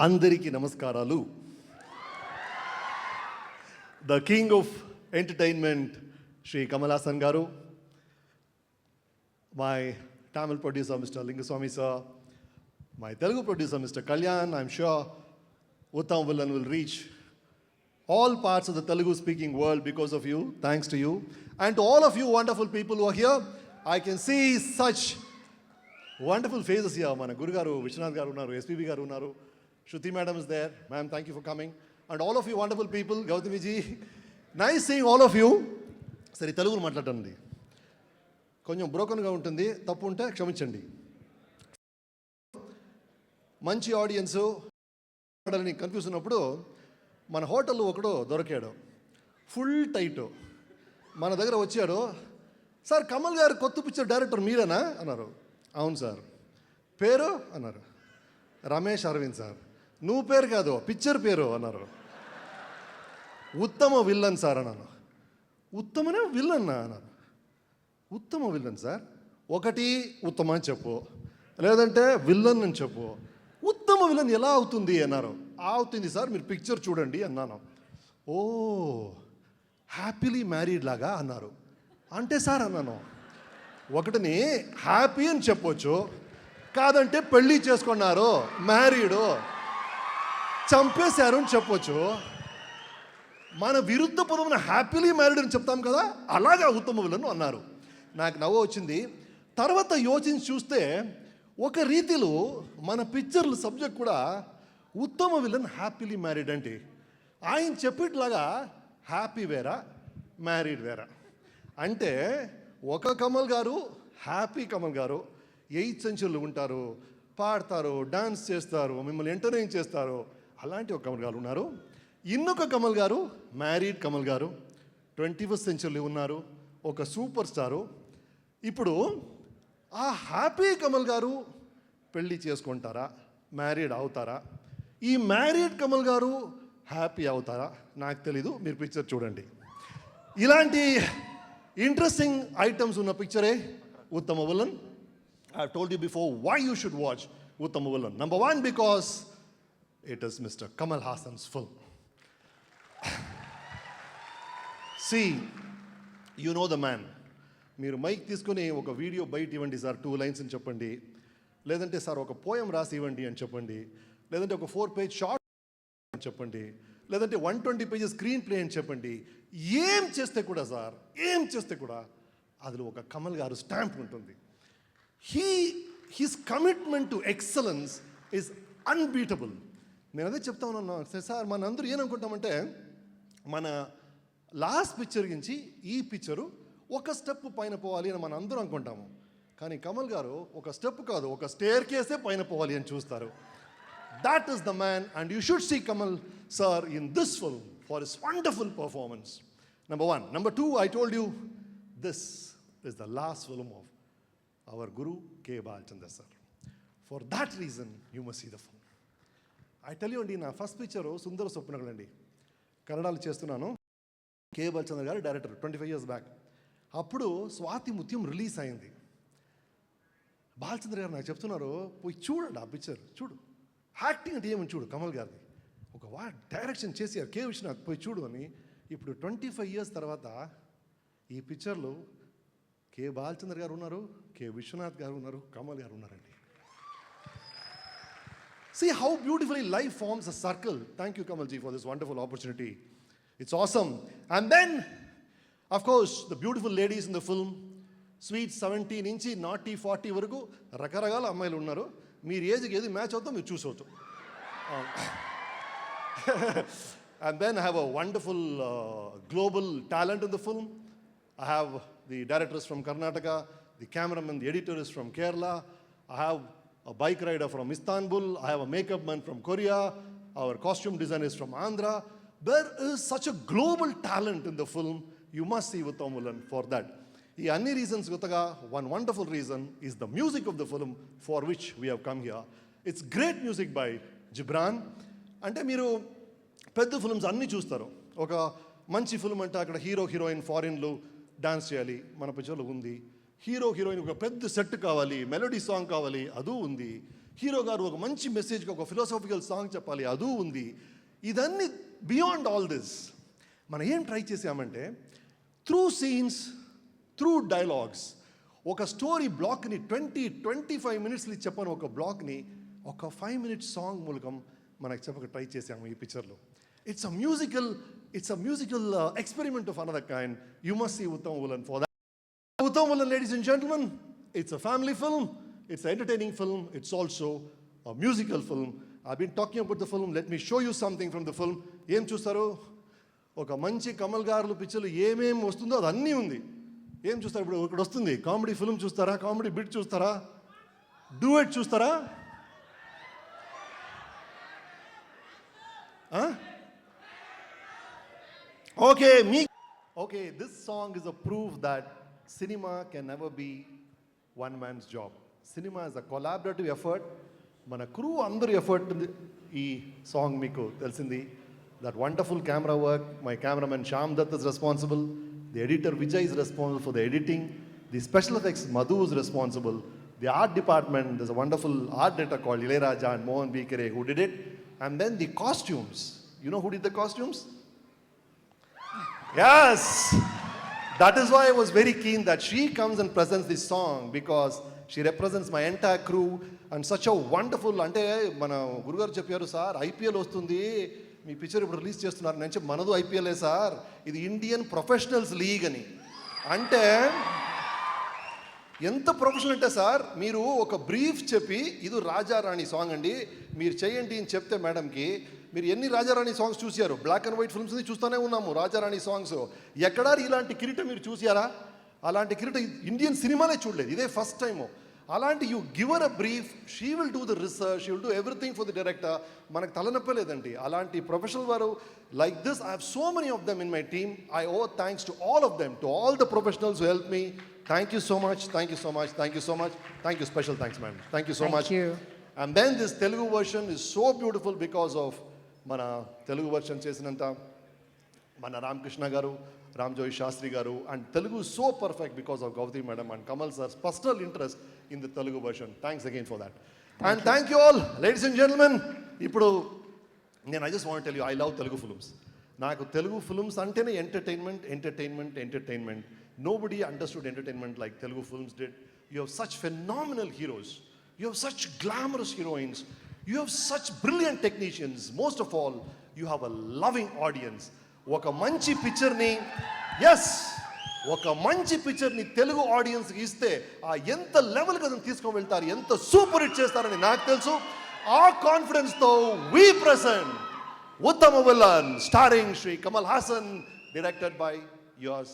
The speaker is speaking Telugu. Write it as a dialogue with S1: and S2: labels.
S1: అందరికీ నమస్కారాలు. The king of entertainment Shri Kamal Haasan గారు, my Tamil producer Mr. Lingaswamy sir, my Telugu producer Mr. Kalyan. I'm sure Uttam Villan will reach all parts of the Telugu speaking world because of you, thanks to you. And to all of you wonderful people who are here, I can see such wonderful faces here. Mana Guru garu, Vishwanath garu unnaru, SPB garu unnaru, Shruti madam is there. Ma'am, thank you for coming. And all of you wonderful people, Gautami ji, nice seeing all of you. Sari Telugu మాట్లాడండి, కొంచెం బ్రోకన్గా ఉంటుంది, తప్పు ఉంటే క్షమించండి. మంచి ఆడియన్సు అని కన్ఫ్యూజ్ ఉన్నప్పుడు మన హోటల్లో ఒకడు దొరికాడు, ఫుల్ టైట్. మన దగ్గర వచ్చాడు, సార్ కమల్ గారు కొత్త పిక్చర్ డైరెక్టర్ మీరేనా అన్నారు. అవును సార్. పేరు అన్నారు. రమేష్ అరవింద్ సార్. నువ్వు పేరు కాదు, పిక్చర్ పేరు అన్నారు. ఉత్తమ విల్లన్ సార్ అన్నాను. ఉత్తమనే విల్లన్నా అన్నారు. ఉత్తమ విల్లన్ సార్, ఒకటి ఉత్తమ అని చెప్పు, లేదంటే విల్లన్ అని చెప్పు. ఉత్తమ విలన్ ఎలా అవుతుంది అన్నారు. అవుతుంది సార్, మీరు పిక్చర్ చూడండి అన్నాను. ఓ, హ్యాపీలీ మ్యారీడ్ లాగా అన్నారు. అంటే సార్ అన్నాను, ఒకటిని హ్యాపీ అని చెప్పొచ్చు, కాదంటే పెళ్ళి చేసుకున్నారు, మ్యారీడు, చంపేశారు అని చెప్పొచ్చు. మన విరుద్ధ పదమున హ్యాపీలీ మ్యారీడ్ అని చెప్తాం కదా, అలాగా ఉత్తమ విలన్ అన్నారు. నాకు నవ్వు వచ్చింది. తర్వాత యోచించి చూస్తే ఒక రీతిలో మన పిక్చర్ల సబ్జెక్ట్ కూడా ఉత్తమ విలన్ హ్యాపీలీ మ్యారీడ్ అంటే ఆయన చెప్పేట్లాగా హ్యాపీ వేరా, మ్యారీడ్ వేరా. అంటే ఒక కమల్ గారు, హ్యాపీ కమల్ గారు 8th centuryలో ఉంటారు, పాడతారు, డాన్స్ చేస్తారు, మిమ్మల్ని ఎంటర్టైన్ చేస్తారు. అలాంటి ఒక కమల్ గారు ఉన్నారు. ఇంకొక కమల్ గారు మ్యారీడ్ కమల్ గారు 21st centuryలో ఉన్నారు, ఒక సూపర్ స్టారు. ఇప్పుడు ఆ హ్యాపీ కమల్ గారు పెళ్ళి చేసుకుంటారా, మ్యారీడ్ అవుతారా? ఈ మ్యారీడ్ కమల్ గారు హ్యాపీ అవుతారా? నాకు తెలీదు, మీరు పిక్చర్ చూడండి. ఇలాంటి ఇంట్రెస్టింగ్ ఐటమ్స్ ఉన్న పిక్చరే Uttama Villain. I told you before why you should watch Uttama Villain. Number 1, because it is Mr. Kamal Hassan's film. See, you know the man. మీరు మైక్ తీసుకుని ఒక వీడియో బయట ఇవ్వండి సార్, 2 lines అని చెప్పండి, లేదంటే సార్ ఒక పోయం రాసి ఇవ్వండి అని చెప్పండి, లేదంటే ఒక 4-page షార్ట్ అని చెప్పండి, లేదంటే 120 pages స్క్రీన్ ప్లే అని చెప్పండి. ఏం చేస్తే కూడా సార్, ఏం చేస్తే కూడా అందులో ఒక కమల్ గారు స్టాంప్ ఉంటుంది. His commitment to excellence is unbeatable. నేను అదే చెప్తా ఉన్నాను సార్. మనందరూ ఏమనుకుంటామంటే మన లాస్ట్ పిక్చర్ గురించి ఈ పిక్చరు ఒక స్టెప్ పైన పోవాలి అని మనం అందరూ అనుకుంటాము. కానీ కమల్ గారు ఒక స్టెప్ కాదు, ఒక స్టేర్ కేసే పైన పోవాలి అని చూస్తారు. That is the man, and you should see Kamal sir in this film for his wonderful performance. Number 1. Number 2, I told you this is the last film of our Guru K. Balchandra sir. For that reason, you must see the film. I tell you, నా ఫస్ట్ పిక్చరు సుందర స్వప్నగలండి, కన్నడలో చేస్తున్నాను. కే బాలచంద్ర గారు డైరెక్టర్, 25 years బ్యాక్. అప్పుడు స్వాతి ముత్యం రిలీజ్ అయింది. బాలచంద్ర గారు నాకు చెప్తున్నారు, పోయి చూడండి ఆ పిక్చర్, చూడు యాక్టింగ్ అంటే ఏమని చూడు కమల్ గారిది, ఒక డైరెక్షన్ చేశారు కే విశ్వనాథ్, పోయి చూడు అని. ఇప్పుడు 25 years తర్వాత ఈ పిక్చర్లో కే బాలచంద్ర గారు ఉన్నారు, కే విశ్వనాథ్ గారు ఉన్నారు, కమల్ గారు ఉన్నారండి. See how beautifully life forms a circle. Thank you Kamal ji for this wonderful opportunity. It's awesome. And then of course the beautiful ladies in the film, sweet 17 నుంచి naughty 40 వరకు రకరకాల అమ్మాయిలు ఉన్నారు. మీరు ఏజ్కి ఏది మ్యాచ్ అవుతాం మీరు చూసవచ్చు. And then I have a wonderful global talent in the film. I have the directors from Karnataka, the cameraman, the editor is from Kerala. I have a bike rider from Istanbul. I have a makeup man from Korea. Our costume designer is from Andhra. There is such a global talent in the film. You must see Uttam Villan for that. ఈ అన్ని రీజన్స్ కొత్తగా one wonderful reason is the music of the film for which we have come here. It's great music by Gibran. అంటే మీరు పెద్ద ఫిల్మ్స్ అన్నీ చూస్తారు. ఒక మంచి ఫిల్మ్ అంటే అక్కడ హీరో హీరోయిన్ ఫారిన్లో డాన్స్ చేయాలి, మన పిక్చర్లో ఉంది. హీరో హీరోయిన్ ఒక పెద్ద సెట్ కావాలి, మెలోడీ సాంగ్ కావాలి, అదూ ఉంది. హీరో గారు ఒక మంచి మెసేజ్గా ఒక ఫిలాసాఫికల్ సాంగ్ చెప్పాలి, అదూ ఉంది. ఇదన్నీ బియాండ్ ఆల్ దిస్ మనం ఏం ట్రై చేసామంటే త్రూ సీన్స్, త్రూ డైలాగ్స్, ఒక స్టోరీ బ్లాక్ని 25 మినిట్స్లో చెప్పని ఒక బ్లాక్ని ఒక 5 మినిట్స్ సాంగ్ మూలకం మనకు చెప్పక ట్రై చేసాము ఈ పిక్చర్లో. It's a musical experiment of another kind. You must see Uttam Villain for that. Uttam Villain, ladies and gentlemen, it's a family film, it's an entertaining film, it's also a musical film. I've been talking about the film, let me show you something from the film. ఏం చూస్తారు? ఒక మంచి కమల్ గారు పిక్చర్లో ఏమేం వస్తుందో అది అన్నీ ఉంది. ఏం చూస్తారు? ఇప్పుడు ఇక్కడ వస్తుంది కామెడీ ఫిల్మ్ చూస్తారా, కామెడీ బిట్ చూస్తారా, డూయట్ చూస్తారా? Okay, this song is a proof that cinema can never be one man's job. Cinema is a collaborative effort. మన క్రూ అందరి ఎఫర్ట్ ఈ సాంగ్ మీకు తెలిసింది. That wonderful camera work, my cameraman Shyam Dutt is responsible. The editor Vijay is responsible for the editing. The special effects Madhu is responsible. The art department, there's a wonderful art director called Ilayaraja and Mohan B. Kere who did it. And then the costumes. You know who did the costumes? Yes! That is why I was very keen that she comes and presents this song, because she represents my entire crew and such a wonderful, అంటే మన గురుగారు చెప్పారు, సార్ ఐపీఎల్ వస్తుంది, మీ పిక్చర్ ఇప్పుడు రిలీజ్ చేస్తున్నారు. నేను చెప్పి మనదు ఐపీఎల్ఏ సార్, ఇది ఇండియన్ ప్రొఫెషనల్స్ లీగ్ అని. అంటే ఎంత ప్రొఫెషనల్ అంటే సార్, మీరు ఒక బ్రీఫ్ చెప్పి ఇది రాజారాణి సాంగ్ అండి మీరు చేయండి అని చెప్తే మేడంకి, మీరు ఎన్ని రాజారాణి సాంగ్స్ చూసారు? బ్లాక్ అండ్ వైట్ ఫిల్మ్స్ని చూస్తూనే ఉన్నాము రాజారాణి సాంగ్స్. ఎక్కడా ఇలాంటి కిరీటం మీరు చూసారా? అలాంటి కిరీటం ఇండియన్ సినిమానే చూడలేదు, ఇదే ఫస్ట్ టైము. అలాంటి you give her a brief, she will do the research, she will do everything for the director. మనకు తలనొప్పి లేదండి. అలాంటి ప్రొఫెషనల్ వారు like this, I have so many of them in my team. I owe thanks to all of them, to all the professionals who help me. Thank you so much, thank you so much, thank you so much. Thank you, special thanks, man. Thank you so much.
S2: Thank you.
S1: And then this Telugu version is so beautiful because of మన తెలుగు వర్షన్ చేసినంత మన రామకృష్ణ గారు, రామ్జోయి శాస్త్రి గారు, and Telugu so perfect because of Gautami madam and Kamal sir's personal interest in the Telugu version. Thanks again for that. And thank you all, ladies and gentlemen. ఇప్పుడు నేను I just want tell you, I love Telugu films. నాకు తెలుగు ఫిల్మ్స్ అంటేనే entertainment, entertainment, entertainment. Nobody understood entertainment like Telugu films did. You have such phenomenal heroes. You have such glamorous heroines. You have such brilliant technicians. Most of all, you have a loving audience. Oka manchi picture ni, yes, oka manchi picture ni Telugu audience ki iste aa enta level ka adani teeskoni veltaru, enta super hit chestarani naaku telusu. Our confidence tho we present Uttama Villan, starring Shri Kamal Haasan, directed by yours